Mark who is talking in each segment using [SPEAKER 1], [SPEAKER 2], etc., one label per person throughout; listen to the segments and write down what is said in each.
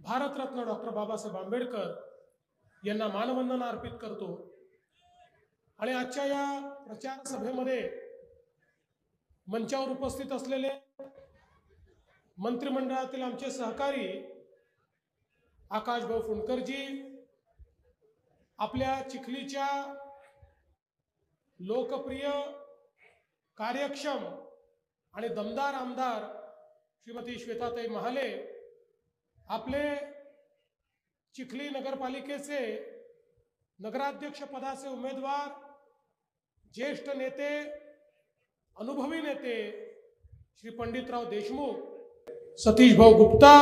[SPEAKER 1] Bharat Ratna doctor Babasaheb Ambedkar यांना मानवंदना अर्पित करतो। आणि आजच्या या प्रचार सभेमध्ये मंचावर उपस्थित असलेले मंत्रिमंडळातील आमचे सहकारी आकाश भाऊ फुंडकरजी, आपल्या चिखलीच्या लोकप्रिय, कार्यक्षम आणि दमदार आमदार श्रीमती श्वेताताई महाले, आपले चिखली नगरपालिकेचे नगराध्यक्ष पदाचे उमेदवार, ज्येष्ठ नेते, अनुभवी नेते श्री पंडितराव देशमुख, सतीश भाऊ गुप्ता,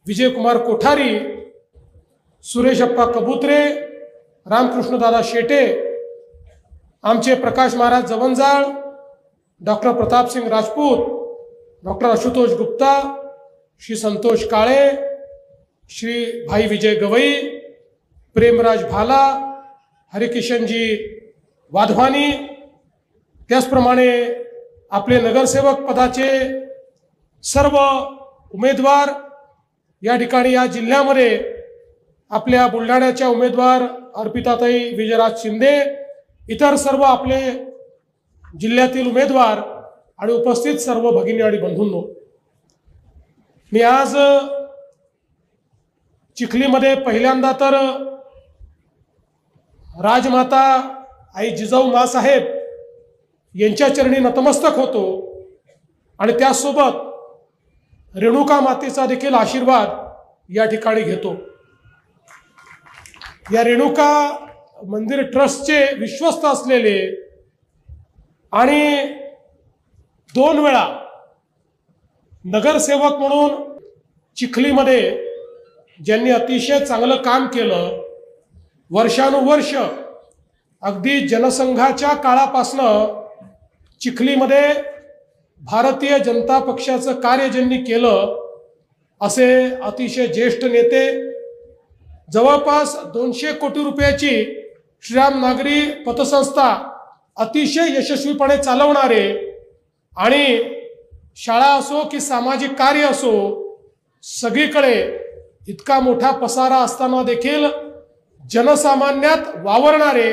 [SPEAKER 1] विजय कुमार कोठारी, सुरेश अप्पा कबूतरे, रामकृष्ण दादा शेटे, आमचे प्रकाश महाराज जवंजाळ, डॉक्टर प्रताप सिंग राजपूत, डॉक्टर आशुतोष गुप्ता, श्री संतोष काळे, श्री भाई विजय गवई, प्रेमराज भाला, हरिकिशनजी वाधवानी, त्याचप्रमाणे आपले नगरसेवक पदाचे सर्व उमेदवार या ठिकाणी, या जिल्ह्यामध्ये आपल्या बुलढाण्याच्या उमेदवार अर्पिताताई विजयराज शिंदे, इतर सर्व आपले जिल्ह्यातील उमेदवार आणि उपस्थित सर्व भगिनी आणि बंधूंनो, मी आज चिखलीमध्ये पहिल्यांदा तर राजमाता आई जिजाऊ मासाहेब यांच्या चरणी नतमस्तक होतो आणि त्यासोबत रेणुका मातेचा देखील आशीर्वाद या ठिकाणी घेतो। या रेणुका मंदिर ट्रस्टचे विश्वस्त असलेले आणि 2 वेळा नगरसेवक म्हणून चिखलीमध्ये ज्यांनी अतिशय चांगलं काम केलं, वर्षानुवर्ष अगदी जनसंघाच्या काळापासनं चिखलीमध्ये भारतीय जनता पक्षाचं कार्य ज्यांनी केलं, असे अतिशय ज्येष्ठ नेते, जवळपास 200 कोटी रुपयाची श्रीराम नागरी पतसंस्था अतिशय यशस्वीपणे चालवणारे आणि शाळा असो की सामाजिक कार्य असो, सगळीकडे इतका मोठा पसारा असताना देखील जनसामान्यात वावरणारे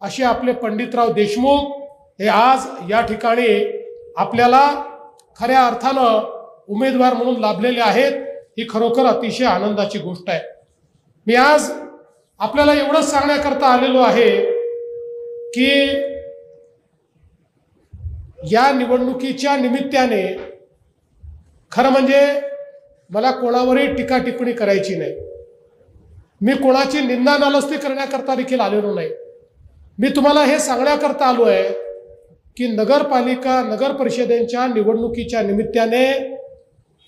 [SPEAKER 1] असे आपले पंडितराव देशमुख हे आज या ठिकाणी आपल्याला खऱ्या अर्थानं उमेदवार म्हणून लाभलेले आहेत। ही खरोखर अतिशय आनंदाची गोष्ट आहे। मी आज आपल्याला एवढंच सांगण्याकरता आलेलो आहे की या निवडणुकीच्या निमित्ताने खरं म्हणजे मला कोणावरही टीका टिप्पणी करायची नाही। मी कोणाची निंदा नालस्ती करण्याकरता देखील आलेलो नाही। मी तुम्हाला हे सांगण्याकरता आलो आहे की नगरपालिका, नगर परिषदेच्या निवडणुकीच्या निमित्ताने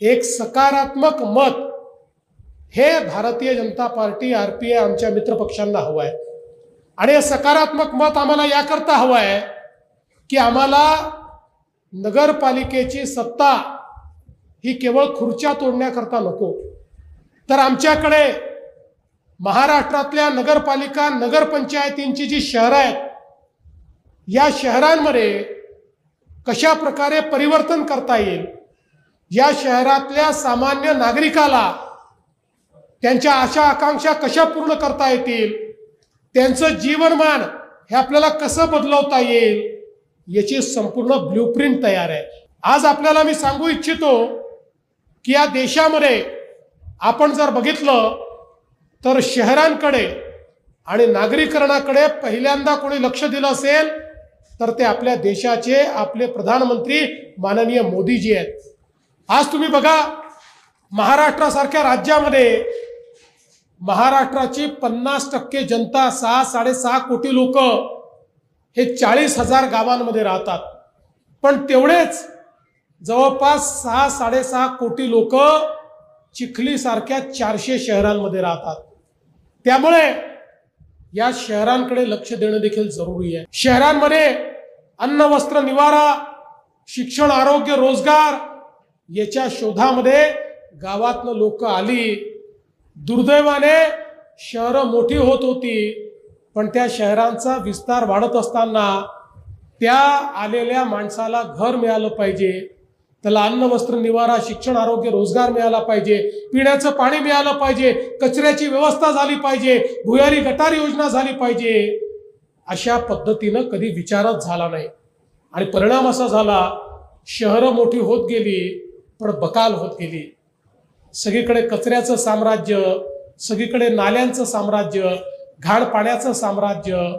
[SPEAKER 1] एक सकारात्मक मत हे भारतीय जनता पार्टी, RPI आमच्या मित्रपक्षांना हवं आहे। आणि हे सकारात्मक मत आम्हाला याकरता हवं आहे की आम्हाला नगरपालिकेची सत्ता ही केवळ खुर्च्या तोडण्याकरता नको, तर आमच्याकडे महाराष्ट्रातल्या नगरपालिका, नगरपंचायतींची जी शहरं आहेत, या शहरांमध्ये कशा प्रकारे परिवर्तन करता येईल, या शहरातल्या सामान्य नागरिकाला त्यांच्या आशा आकांक्षा कशा पूर्ण करता येतील, त्यांचं जीवनमान हे आपल्याला कसं बदलवता येईल, याची संपूर्ण ब्ल्यूप्रिंट तयार आहे। आज आपल्याला मी सांगू इच्छितो की या देशामध्ये आपण जर बघितलं तर शहरांकडे आणि नागरीकरणाकडे पहिल्यांदा कोणी लक्ष दिलं असेल तर ते आपल्या देशाचे आपले प्रधानमंत्री माननीय मोदीजी आहेत। आज तुम्ही बघा, महाराष्ट्रासारख्या राज्यामध्ये महाराष्ट्राची 50% जनता, 6-6.5 कोटी लोक हे 40,000 गावांमध्ये राहतात, पण तेवढेच जवळपास 6-6.5 कोटी लोक चिखली सारख्या 400 शहरांमध्ये राहतात। त्यामुळे या शहरांकडे लक्ष देणं देखील जरुरी आहे। शहरांमध्ये अन्न, वस्त्र, निवारा, शिक्षण, आरोग्य, रोजगार याच्या शोधामध्ये गावातनं लोक आली। दुर्दैवाने शहरं मोठी होत होती, पण त्या शहरांचा विस्तार वाढत असताना त्या आलेल्या माणसाला घर मिळालं पाहिजे, त्याला अन्न वस्त्र निवारा शिक्षण आरोग्य रोजगार मिळाला पाहिजे, पिण्याचं पाणी मिळालं पाहिजे, कचऱ्याची व्यवस्था झाली पाहिजे, भुयारी गटार योजना झाली पाहिजे, अशा पद्धतीनं कधी विचारच झाला नाही। आणि परिणाम असा झाला, शहरं मोठी होत गेली पण बकाल होत गेली। सगळीकडे कचऱ्याचं साम्राज्य, सगळीकडे नाल्यांचं साम्राज्य, घाण पाण्याचं साम्राज्य।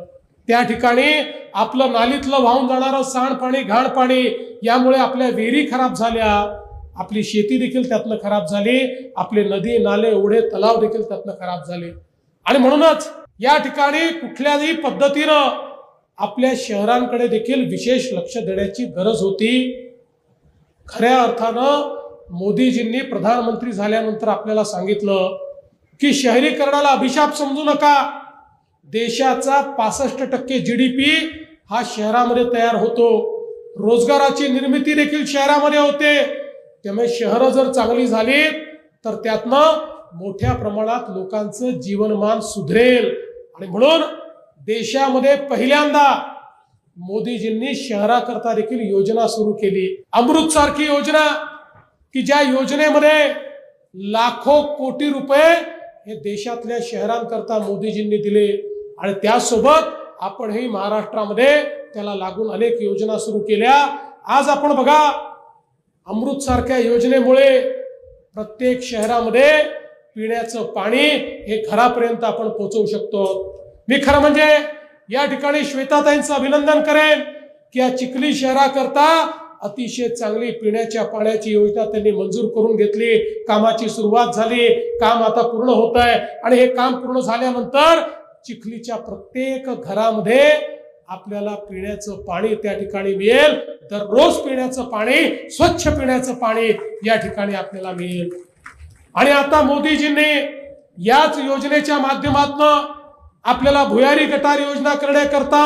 [SPEAKER 1] त्या ठिकाणी आपलं नालीतलं वाहून जाणारं सांडपाणी घाण पाणी, यामुळे आपल्या विहिरी खराब झाल्या, आपली शेती देखील त्यातनं खराब झाली, आपले नदी नाले ओढे तलाव देखील त्यातनं खराब झाले। आणि म्हणूनच या ठिकाणी कुठल्याही पद्धतीनं आपल्या शहरांकडे देखील विशेष लक्ष देण्याची गरज होती। खऱ्या अर्थानं मोदीजींनी प्रधानमंत्री झाल्यानंतर आपल्याला सांगितलं की शहरीकरणाला अभिशाप समजू नका, देशाचा 65% GDP हा शहरामध्ये तयार होतो, रोजगाराची निर्मिती देखील शहरामध्ये होते। त्यामुळे शहरं जर चांगली झाली तर त्यातनं मोठ्या प्रमाणात लोकांचं जीवनमान सुधरेल। आणि म्हणून देशामध्ये पहिल्यांदा मोदीजींनी शहराकरता देखील योजना सुरू केली, अमृत सारखी योजना, की ज्या योजनेमध्ये लाखो कोटी रुपये हे देशातल्या शहरांकरता मोदीजींनी दिले। आणि त्यासोबत आपणही महाराष्ट्रामध्ये त्याला लागून अनेक योजना सुरू केल्या। आज आपण बघा, अमृत सारख्या योजनेमुळे प्रत्येक शहरामध्ये पिण्याचं पाणी हे घरापर्यंत आपण पोहोचवू शकतो। मी खरं म्हणजे या ठिकाणी श्वेताताईंचं अभिनंदन करेन की या चिखली शहराकरता अतिशय चांगली पिण्याच्या पाण्याची योजना त्यांनी मंजूर करून घेतली, कामाची सुरुवात झाली, काम आता पूर्ण होत आहे। आणि हे काम पूर्ण झाल्यानंतर चिखलीच्या प्रत्येक घरामध्ये आपल्याला पिण्याचं पाणी त्या ठिकाणी मिळेल, दररोज पिण्याचं पाणी, स्वच्छ पिण्याचं पाणी या ठिकाणी आपल्याला मिळेल। आणि आता मोदीजींनी याच योजनेच्या माध्यमातून आपल्याला भुयारी गटार योजना करण्याकरता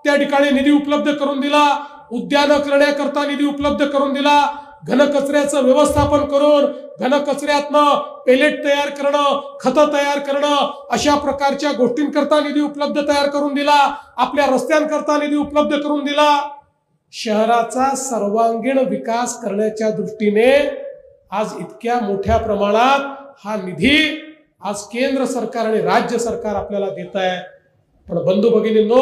[SPEAKER 1] त्या ठिकाणी निधी उपलब्ध करून दिला, उद्यानं करण्याकरता निधी उपलब्ध करून दिला, घनकचऱ्याचं व्यवस्थापन करून घनकचऱ्यातनं पेलेट तयार करणं, खतं तयार करणं, अशा प्रकारच्या गोष्टींकरता निधी उपलब्ध तयार करून दिला, आपल्या रस्त्यांकरता निधी उपलब्ध करून दिला। शहराचा सर्वांगीण विकास करण्याच्या दृष्टीने आज इतक्या मोठ्या प्रमाणात हा निधी आज केंद्र सरकार आणि राज्य सरकार आपल्याला देत आहे। पण बंधू भगिनींनो,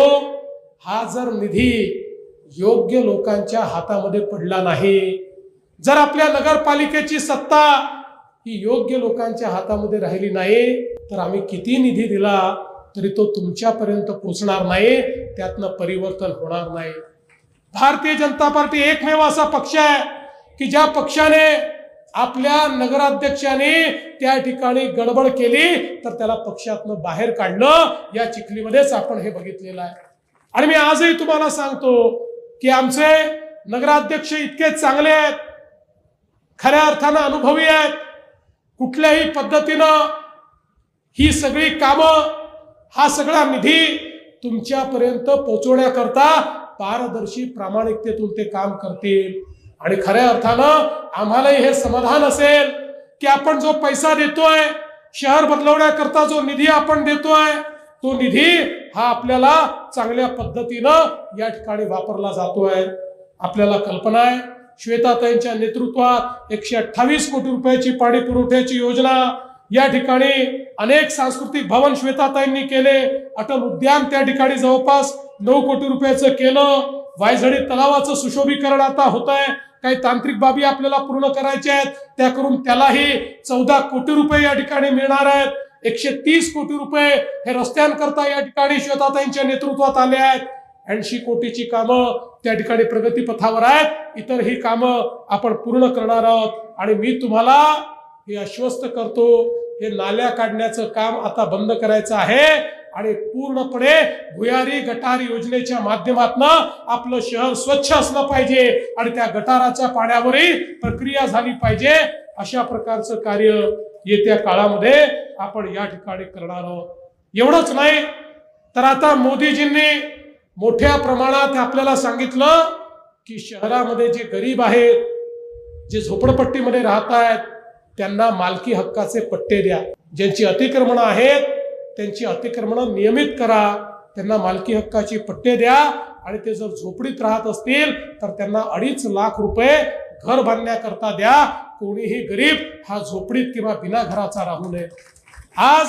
[SPEAKER 1] हा जर निधी योग्य लोकांच्या हातामध्ये पडला नाही, जर आपल्या नगरपालिकेची सत्ता ही योग्य लोकांच्या हातामध्ये राहिली नाही, तर आम्ही किती निधी दिला तरी तो तुमच्यापर्यंत पोहोचणार नाही, त्यातनं परिवर्तन होणार नाही। भारतीय जनता पार्टी एकमेव असा पक्ष आहे की ज्या पक्षाने आपल्या नगराध्यक्षाने त्या ठिकाणी गडबड केली तर त्याला पक्षातनं बाहेर काढलं। या चिखलीमध्येच आपण हे बघितलेलं आहे। आणि मी आजही तुम्हाला सांगतो की आमचे नगराध्यक्ष इतके चांगले आहेत, खऱ्या अर्थानं अनुभवी आहेत, कुठल्याही पद्धतीनं ही सगळी कामं, हा सगळा निधी तुमच्यापर्यंत पोहोचवण्याकरता पारदर्शी प्रामाणिकतेतून ते काम करतील। आणि खऱ्या अर्थानं आम्हालाही हे समाधान असेल की आपण जो पैसा देतोय, शहर बदलवण्याकरता जो निधी आपण देतोय, तो निधी हा आपल्याला चांगल्या पद्धतीनं या ठिकाणी वापरला जातोय। आपल्याला कल्पना आहे, श्वेताताईंच्या नेतृत्वात 128 कोटी रुपयाची पाणी पुरवठ्याची योजना, या ठिकाणी अनेक सांस्कृतिक भवन श्वेताताईंनी केले, अटल उद्यान त्या ठिकाणी जवळपास 9 कोटी रुपयाचं केलं, वायझडी तलावाचं सुशोभीकरण आता होत आहे, काही तांत्रिक बाबी आपल्याला पूर्ण करायच्या आहेत, त्या करून त्यालाही 14 कोटी रुपये या ठिकाणी मिळणार आहेत। 130 कोटी रुपये हे रस्त्यांकरता या ठिकाणी श्वेताताईंच्या नेतृत्वात आले आहेत। 80 कोटीची कामं त्या ठिकाणी प्रगतीपथावर आहेत, इतर ही कामं आपण पूर्ण करणार आहोत। आणि मी तुम्हाला हे आश्वस्त करतो, हे नाल्या काढण्याचं काम आता बंद करायचं आहे आणि पूर्णपणे भुयारी गटार योजनेच्या माध्यमातून आपलं शहर स्वच्छ असलं पाहिजे आणि त्या गटाराच्या पाण्यावरही प्रक्रिया झाली पाहिजे। अशा प्रकारचं कार्य येत्या काळामध्ये आपण या ठिकाणी करणार आहोत। एवढंच नाही तर आता मोदीजींनी मोठ्या प्रमाणात आपल्याला सांगितलं की शहरामध्ये जे गरीब आहेत, जे झोपडपट्टीमध्ये राहत आहेत, त्यांना मालकी हक्काचे पट्टे द्या, ज्यांची अतिक्रमणं आहेत त्यांची अतिक्रमणं नियमित करा, त्यांना मालकी हक्काची पट्टे द्या आणि ते जर झोपडीत राहत असतील तर त्यांना 2.5 लाख रुपये घर बांधण्याकरता द्या, कोणीही गरीब हा झोपडीत किंवा बिना घराचा राहू नये। आज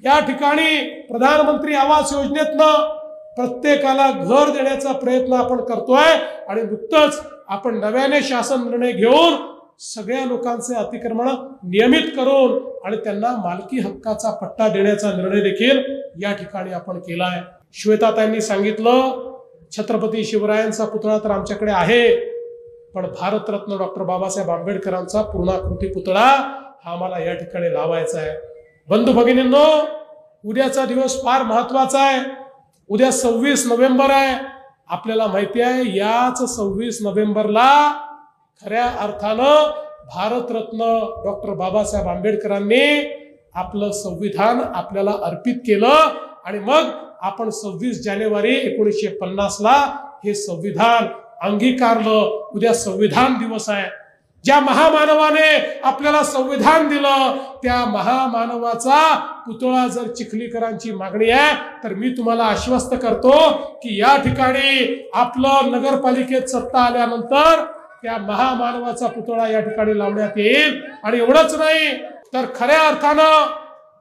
[SPEAKER 1] या ठिकाणी प्रधानमंत्री आवास योजनेतनं प्रत्येकाला घर देण्याचा प्रयत्न आपण करतोय आणि नुकतंच आपण नव्याने शासन निर्णय घेऊन सगळ्या लोकांचे अतिक्रमण नियमित करून आणि त्यांना मालकी हक्काचा पट्टा देण्याचा निर्णय देखील या ठिकाणी आपण केलाय। श्वेताताईंनी सांगितलं छत्रपती शिवरायांचा पुतळा तर आमच्याकडे आहे, पण भारतरत्न डॉक्टर बाबासाहेब आंबेडकरांचा पूर्णाकृती पुतळा हा आम्हाला या ठिकाणी लावायचा आहे। बंधू भगिनींनो, उद्याचा दिवस फार महत्वाचा आहे। उद्या 26 नोव्हेंबर आहे। आपल्याला माहिती आहे याच 26 नोव्हेंबरला खऱ्या अर्थानं भारतरत्न डॉक्टर बाबासाहेब आंबेडकरांनी आपलं संविधान आपल्याला अर्पित केलं आणि मग आपण 26 जानेवारी 1950 ला हे संविधान अंगीकारलं। उद्या संविधान दिवस आहे। ज्या महामानवाने आपल्याला संविधान दिलं त्या महामानवाचा पुतळा जर चिखलीकरांची मागणी आहे तर मी तुम्हाला आश्वस्त करतो की या ठिकाणी आपलं नगरपालिकेत सत्ता आल्यानंतर त्या महामानवाचा पुतळा या ठिकाणी लावण्यात येईल। आणि एवढंच नाही तर खऱ्या अर्थानं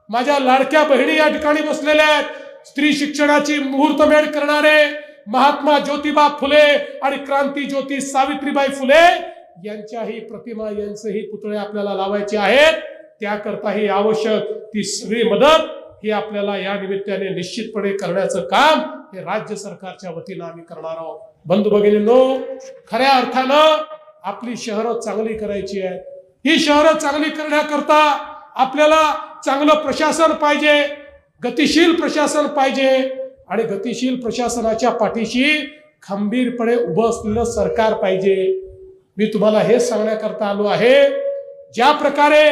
[SPEAKER 1] माझ्या लाडक्या बहिणी या ठिकाणी बसलेल्या आहेत, स्त्री शिक्षणाची मुहूर्तमेढ करणारे महात्मा ज्योतिबा फुले आणि क्रांती ज्योती सावित्रीबाई फुले यांच्याही प्रतिमा यांचेही पुतळे आपल्याला लावायचे आहेत। त्याकरताही आवश्यक ती सगळी मदत ही आपल्याला या निमित्ताने निश्चितपणे करण्याचं काम हे राज्य सरकारच्या वतीने आम्ही करणार आहोत। बंधू भगिनींनो, खऱ्या अर्थानं आपली शहरं चांगली करायची आहे। ही शहरं चांगली करण्याकरता आपल्याला चांगलं प्रशासन पाहिजे, गतिशील प्रशासन पाहिजे आणि गतिशील प्रशासनाच्या पाठीशी खंबीरपणे उभं असलेलं सरकार पाहिजे। मी तुम्हाला हे सांगण्याकरता आलो आहे, ज्या प्रकारे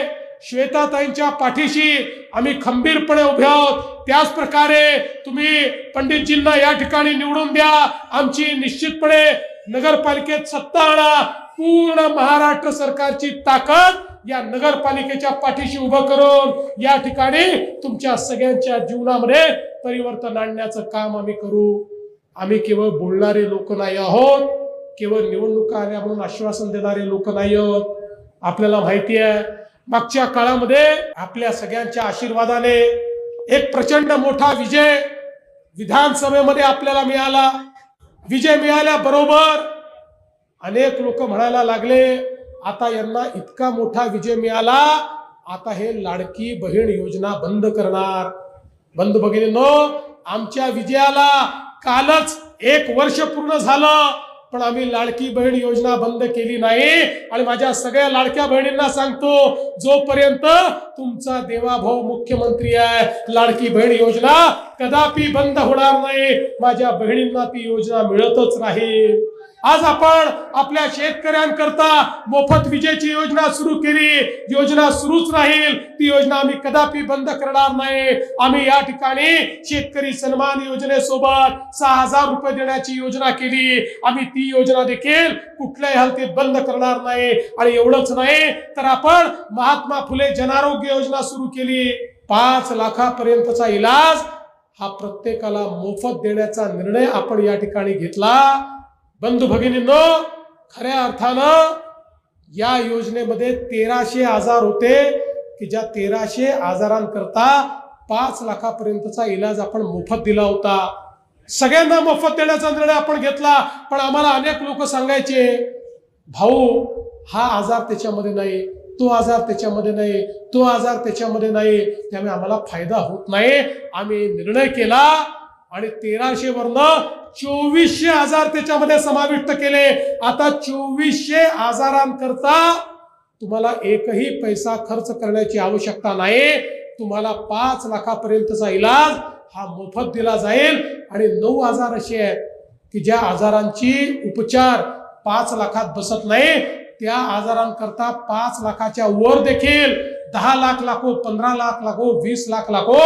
[SPEAKER 1] श्वेताताईंच्या पाठीशी आम्ही खंबीरपणे उभे आहोत त्याच प्रकारे तुम्ही पंडितजींना या ठिकाणी निवडून द्या। आमची निश्चितपणे नगरपालिकेत सत्ता आणा। पूर्ण महाराष्ट्र सरकारची ताकद या नगरपालिकेच्या पाठीशी उभं करून या ठिकाणी तुमच्या सगळ्यांच्या जीवनामध्ये परिवर्तन आणण्याचं काम आम्ही करू। आम्ही केवळ बोलणारे लोक नाही आहोत, केवळ निवडणुका आल्या म्हणून आश्वासन देणारे लोक नाही आहोत। आपल्याला माहिती आहे मागच्या काळामध्ये आपल्या सगळ्यांच्या आशीर्वादाने एक प्रचंड मोठा विजय विधानसभेमध्ये आपल्याला मिळाला। विजय मिळाल्याबरोबर अनेक लोक म्हणायला लागले आता यांना इतका मोठा विजय मिळाला, आता हे लाडकी बहीण योजना बंद करणार। बंधू भगिनींनो, आमच्या विजयाला कालच 1 वर्ष पूर्ण झालं, पण आम्ही लाडकी बहीण योजना बंद केली नाही। आणि माझ्या सगळ्या लाडक्या बहिणींना सांगतो, जोपर्यंत तुमचा देवाभाऊ मुख्यमंत्री आहे लाडकी बहीण योजना कदापि बंद होणार नाही। माझ्या बहिणींना ती योजना मिळतच राहील। आज आपण आपल्या शेतकऱ्यांकरता मोफत विजेची योजना सुरू केली, योजना सुरूच राहील। ती योजना आम्ही कदापि बंद करणार नाही। आम्ही या ठिकाणी शेतकरी सन्मान योजनेसोबत 6000 रुपये देण्याची योजना केली, आम्ही ती योजना देखील कुठल्याही हालतीत बंद करणार नाही। आणि एवढंच नाही तर आपण महात्मा फुले जनआरोग्य योजना सुरू केली, 5 लाखापर्यंतचा इलाज हा प्रत्येकाला मोफत देण्याचा निर्णय आपण या ठिकाणी घेतला। बंधू भगिनींनो, खऱ्या अर्थानं या योजनेमध्ये 1300 आजार होते की ज्या 1300 आजारांकरता 5 लाखापर्यंतचा इलाज आपण मोफत दिला होता। सगळ्यांना मोफत देण्याचा निर्णय आपण घेतला, पण आम्हाला अनेक लोक सांगायचे भाऊ हा आजार त्याच्यामध्ये नाही, तो आजार त्याच्यामध्ये नाही, तो आजार त्याच्यामध्ये नाही, त्यामुळे आम्हाला फायदा होत नाही। आम्ही निर्णय केला आणि 1300 वरनं 2400 आजार त्याच्यामध्ये समाविष्ट केले। आता 2400 आजारांकरता तुम्हाला एकही पैसा खर्च करण्याची आवश्यकता नाही। तुम्हाला 5 लाखापर्यंतचा इलाज हा मोफत दिला जाईल। आणि 9 आजार असे आहेत की ज्या आजारांची उपचार 5 लाखात बसत नाही, त्या आजारांकरता 5 लाखाच्या वर देखील 10 लाख लागो, 15 लाख लागो, 20 लाख लागो,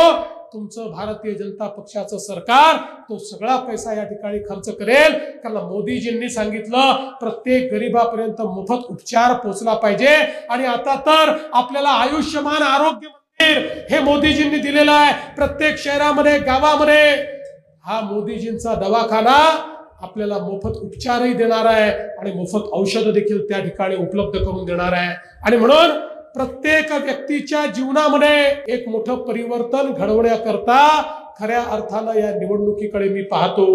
[SPEAKER 1] तुमचं भारतीय जनता पक्षाचं सरकार तो सगळा पैसा या ठिकाणी खर्च करेल। कारण मोदीजींनी सांगितलं प्रत्येक गरीबापर्यंत मोफत उपचार पोहोचला पाहिजे। आणि आता तर आपल्याला आयुष्यमान आरोग्य मंदिर हे मोदीजींनी दिलेलं आहे। प्रत्येक शहरामध्ये गावामध्ये हा मोदीजींचा दवाखाना आपल्याला मोफत उपचारही देणार आहे आणि मोफत औषधं देखील त्या ठिकाणी उपलब्ध करून देणार आहे। आणि म्हणून प्रत्येक व्यक्तीच्या जीवनामध्ये एक मोठं परिवर्तन घडवण्याकरता खऱ्या अर्थानं या निवडणुकीकडे मी पाहतो।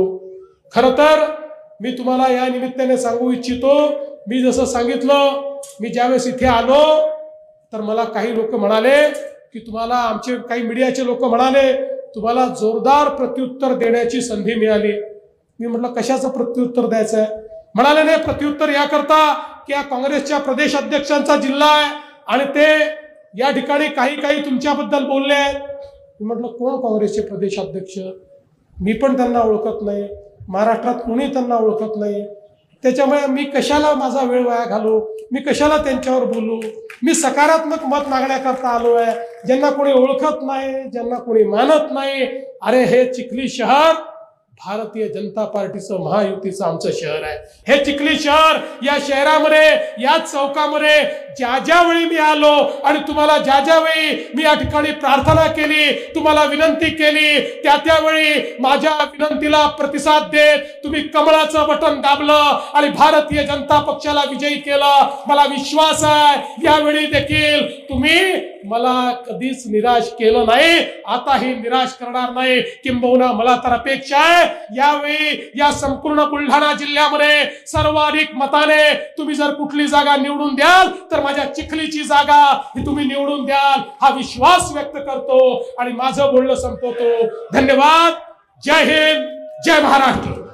[SPEAKER 1] खरं तर मी तुम्हाला या निमित्ताने सांगू इच्छितो, मी जसं सांगितलं, मी ज्यावेळेस इथे आलो तर मला काही लोक म्हणाले की तुम्हाला, आमचे काही मीडियाचे लोक म्हणाले तुम्हाला जोरदार प्रत्युत्तर देण्याची संधी मिळाली। मी म्हटलं कशाचं प्रत्युत्तर द्यायचं आहे? म्हणाले नाही, प्रत्युत्तर याकरता की या काँग्रेसच्या प्रदेश अध्यक्षांचा जिल्हा आहे आणि ते या ठिकाणी काही तुमच्याबद्दल बोलले आहेत। मी म्हटलं कोण काँग्रेसचे प्रदेश अध्यक्ष? मी पण त्यांना ओळखत नाही, महाराष्ट्रात कोणी त्यांना ओळखत नाही, त्याच्यामुळे मी कशाला माझा वेळ वाया घालू, मी कशाला त्यांच्यावर बोलू? मी सकारात्मक मत मागण्याकरता आलो आहे, ज्यांना कोणी ओळखत नाही, ज्यांना कोणी मानत नाही। अरे हे चिखली शहर भारतीय जनता पार्टीचं, महायुतीचं आमचं शहर आहे। हे चिखली शहर, या शहरामध्ये, या चौकामध्ये ज्या वेळी मी आलो आणि तुम्हाला ज्या वेळी मी या ठिकाणी प्रार्थना केली, तुम्हाला विनंती केली, त्यावेळी माझ्या विनंतीला प्रतिसाद देत तुम्ही कमळाचं बटन दाबलं आणि भारतीय जनता पक्षाला विजयी केलं। मला विश्वास आहे यावेळी देखील तुम्ही मला कधीच निराश केलं नाही, आताही निराश करणार नाही। किंबहुना मला तर अपेक्षा आहे यावेळी या संपूर्ण बुलढाणा जिल्ह्यामध्ये सर्वाधिक मताने तुम्ही जर कुठली जागा निवडून द्याल तर माझ्या चिखलीची जागा ही तुम्ही निवडून द्याल, हा विश्वास व्यक्त करतो आणि माझं बोलणं संपवतो। धन्यवाद। जय हिंद, जय महाराष्ट्र।